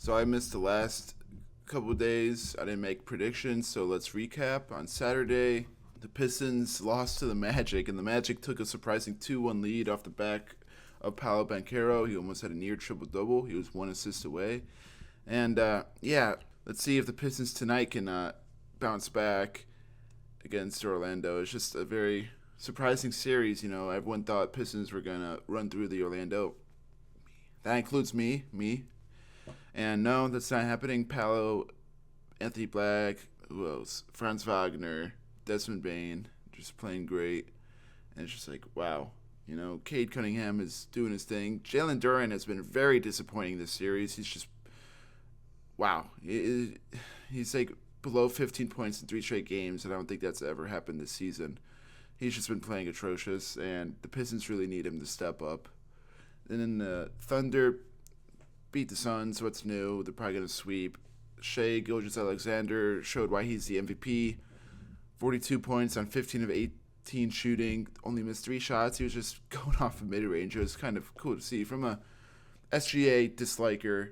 So I missed the last couple of days. I didn't make predictions, so let's recap. On Saturday, the Pistons lost to the Magic, and the Magic took a surprising 2-1 lead off the back of Paolo Banchero. He almost had a near triple double. He was one assist away. And yeah, let's see if the Pistons tonight can bounce back against Orlando. It's just a very surprising series. Everyone thought Pistons were going to run through the Orlando. That includes me. And no, that's not happening. Paolo, Anthony Black, who else? Franz Wagner, Desmond Bain, just playing great. And it's just like, wow. Cade Cunningham is doing his thing. Jalen Duren has been very disappointing this series. He's just, wow. He's like below 15 points in 3 straight games, and I don't think that's ever happened this season. He's just been playing atrocious, and the Pistons really need him to step up. And then the Thunder beat the Suns. What's new? They're probably going to sweep. Shai Gilgeous-Alexander showed why he's the MVP. 42 points on 15 of 18 shooting. Only missed 3 shots. He was just going off of mid-range. It was kind of cool to see. From a SGA disliker,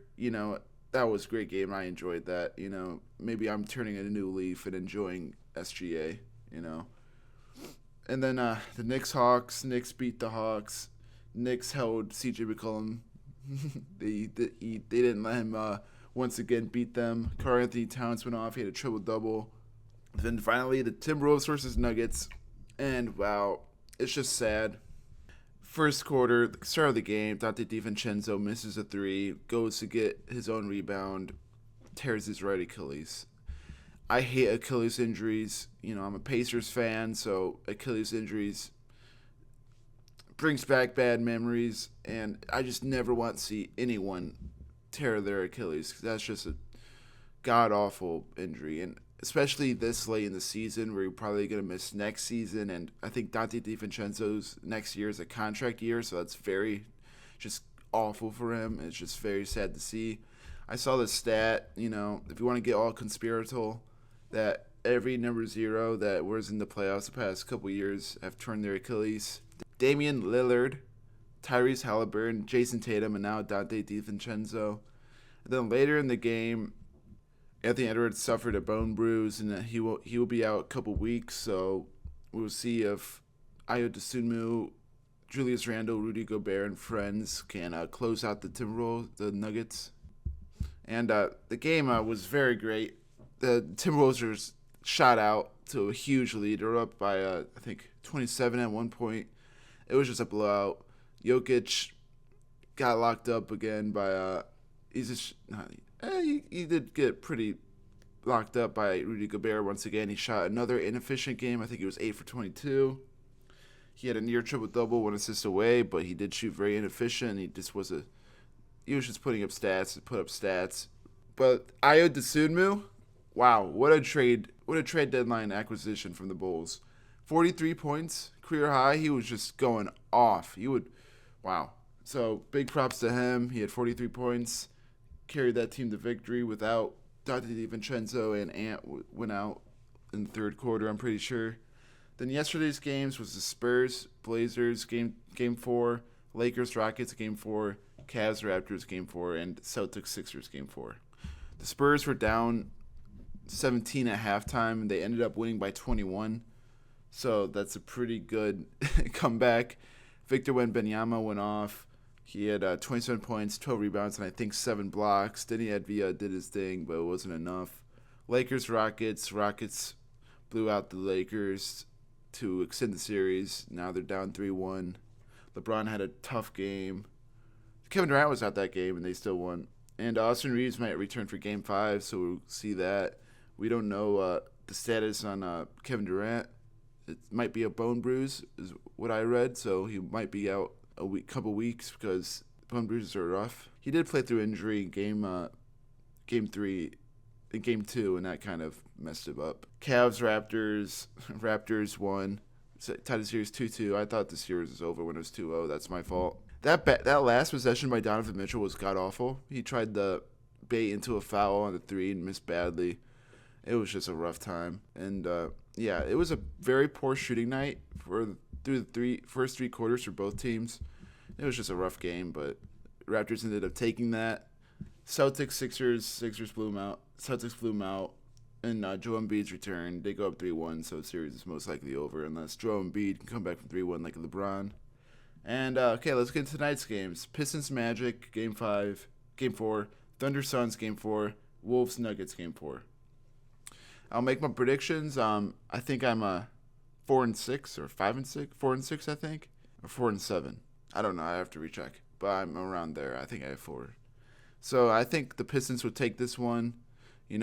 that was a great game. I enjoyed that. Maybe I'm turning a new leaf and enjoying SGA. And then the Knicks-Hawks. Knicks beat the Hawks. Knicks held CJ McCollum. they didn't let him once again beat them. Karl-Anthony Towns went off. He had a triple-double. Then finally, the Timberwolves versus Nuggets. And, wow, it's just sad. First quarter, the start of the game, Dante DiVincenzo misses a 3, goes to get his own rebound, tears his right Achilles. I hate Achilles injuries. I'm a Pacers fan, so Achilles injuries brings back bad memories, and I just never want to see anyone tear their Achilles, because that's just a god-awful injury, and especially this late in the season where you're probably going to miss next season, and I think Dante DiVincenzo's next year is a contract year, so that's very just awful for him. It's just very sad to see. I saw the stat, if you want to get all conspiratorial, that every number 0 that was in the playoffs the past couple years have torn their Achilles. Damian Lillard, Tyrese Halliburton, Jason Tatum, and now Dante DiVincenzo. And then later in the game, Anthony Edwards suffered a bone bruise, and he will be out a couple weeks. So we'll see if Ayo Dosunmu, Julius Randle, Rudy Gobert, and friends can close out the Nuggets. And the game was very great. The Timberwolves were shot out to a huge lead. They were up by I think 27 at one point. It was just a blowout. Jokic got locked up again by he did get pretty locked up by Rudy Gobert once again. He shot another inefficient game. I think he was 8 for 22. He had a near triple double, 1 assist away, but he did shoot very inefficient. He was just putting up stats to put up stats. But Ayo Dosunmu, wow, what a trade deadline acquisition from the Bulls. 43 points, career high. He was just going off. Wow. So big props to him. He had 43 points, carried that team to victory without Dante DiVincenzo, and Ant went out in the third quarter, I'm pretty sure. Then yesterday's games was the Spurs, Blazers, game 4, Lakers, Rockets, game 4, Cavs, Raptors, game 4, and Celtics, Sixers, game 4. The Spurs were down 17 at halftime. They ended up winning by 21. So that's a pretty good comeback. Victor Wembanyama went off. He had 27 points, 12 rebounds, and I think 7 blocks. Denny Advia did his thing, but it wasn't enough. Lakers, Rockets. Rockets blew out the Lakers to extend the series. Now they're down 3-1. LeBron had a tough game. Kevin Durant was out that game, and they still won. And Austin Reeves might return for Game 5, so we'll see that. We don't know the status on Kevin Durant. It might be a bone bruise, is what I read, so he might be out couple weeks because bone bruises are rough. He did play through injury in game 3 and game 2, and that kind of messed him up. Cavs, Raptors won. Tied the series 2-2. I thought the series was over when it was 2-0. That's my fault. That last possession by Donovan Mitchell was god-awful. He tried to bait into a foul on the 3 and missed badly. It was just a rough time. And, yeah, it was a very poor shooting night through the first 3 quarters for both teams. It was just a rough game, but Raptors ended up taking that. Celtics, Sixers. Sixers blew them out. Celtics blew them out. And Joel Embiid's return. They go up 3-1, so the series is most likely over unless Joel Embiid can come back from 3-1 like LeBron. And, okay, let's get into tonight's games. Pistons Magic, Game 5. Game 4. Thunder Suns, Game 4. Wolves Nuggets, Game 4. I'll make my predictions. I think I'm 4-6 or 5-6. 4-6, I think. Or 4-7. I don't know. I have to recheck. But I'm around there. I think I have 4. So I think the Pistons would take this one.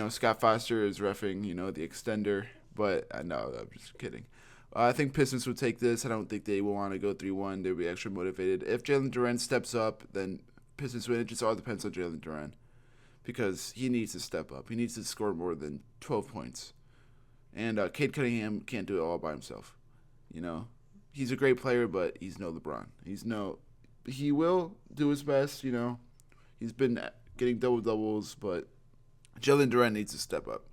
Scott Foster is reffing, the extender. But no, I'm just kidding. I think Pistons would take this. I don't think they will want to go 3-1. They'll be extra motivated. If Jalen Duren steps up, then Pistons win. It just all depends on Jalen Duren because he needs to step up. He needs to score more than 12 points. And Cade Cunningham can't do it all by himself. He's a great player, but he's no LeBron. He will do his best. He's been getting double-doubles, but Jalen Duren needs to step up.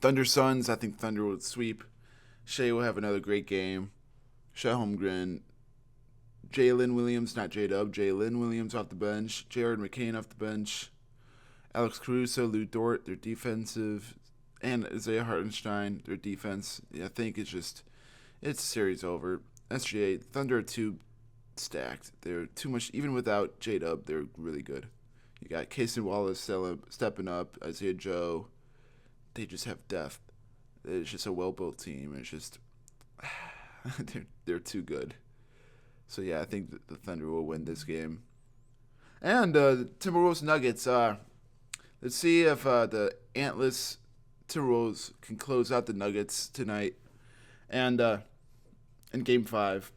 Thunder Suns, I think Thunder will sweep. Shea will have another great game. Shea Holmgren. Jalen Williams, not J-Dub. Jalen Williams off the bench. Jared McCain off the bench. Alex Caruso, Lou Dort, their defensive. And Isaiah Hartenstein, their defense. I think it's a series over. SGA, Thunder are too stacked. They're too much. Even without J-Dub, they're really good. You got Casey Wallace stepping up. Isaiah Joe. They just have depth. It's just a well-built team. It's just they're too good. So yeah, I think the Thunder will win this game. And the Timberwolves Nuggets. Let's see if the Antlers Timberwolves can close out the Nuggets tonight. And in Game 5,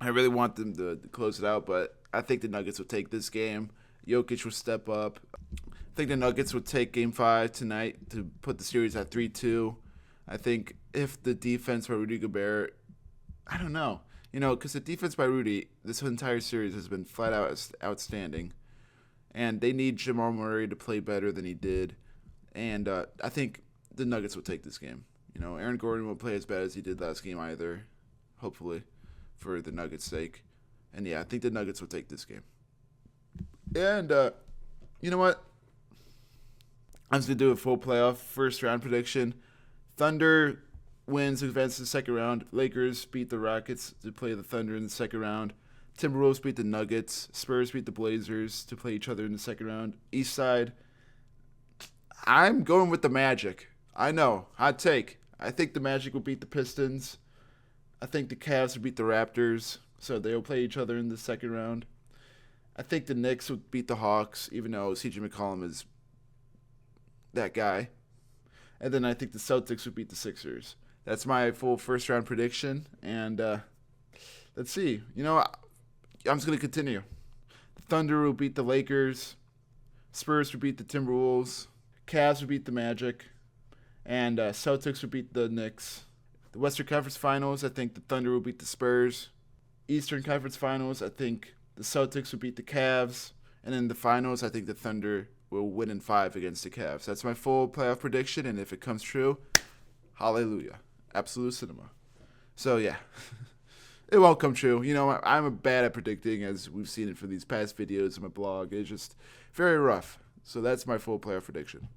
I really want them to close it out, but I think the Nuggets will take this game. Jokic will step up. I think the Nuggets will take Game 5 tonight to put the series at 3-2. I think if the defense by Rudy Gobert, I don't know, because the defense by Rudy this entire series has been flat out outstanding, and they need Jamal Murray to play better than he did, and I think the Nuggets will take this game. Aaron Gordon won't play as bad as he did last game either, hopefully, for the Nuggets' sake, and yeah, I think the Nuggets will take this game. And you know what? I'm just gonna do a full playoff first round prediction. Thunder wins, advances to the second round. Lakers beat the Rockets to play the Thunder in the second round. Timberwolves beat the Nuggets. Spurs beat the Blazers to play each other in the second round. East side, I'm going with the Magic. I know, hot take. I think the Magic will beat the Pistons. I think the Cavs will beat the Raptors, so they'll play each other in the second round. I think the Knicks will beat the Hawks, even though CJ McCollum is that guy. And then I think the Celtics would beat the Sixers. That's my full first-round prediction. And let's see. I'm just going to continue. The Thunder will beat the Lakers. Spurs will beat the Timberwolves. Cavs will beat the Magic. And Celtics will beat the Knicks. The Western Conference Finals, I think the Thunder will beat the Spurs. Eastern Conference Finals, I think the Celtics will beat the Cavs. And in the finals, I think the Thunder will win in 5 against the Cavs. That's my full playoff prediction, and if it comes true, hallelujah. Absolute cinema. So, yeah. It won't come true. I'm bad at predicting, as we've seen it for these past videos on my blog. It's just very rough. So that's my full playoff prediction.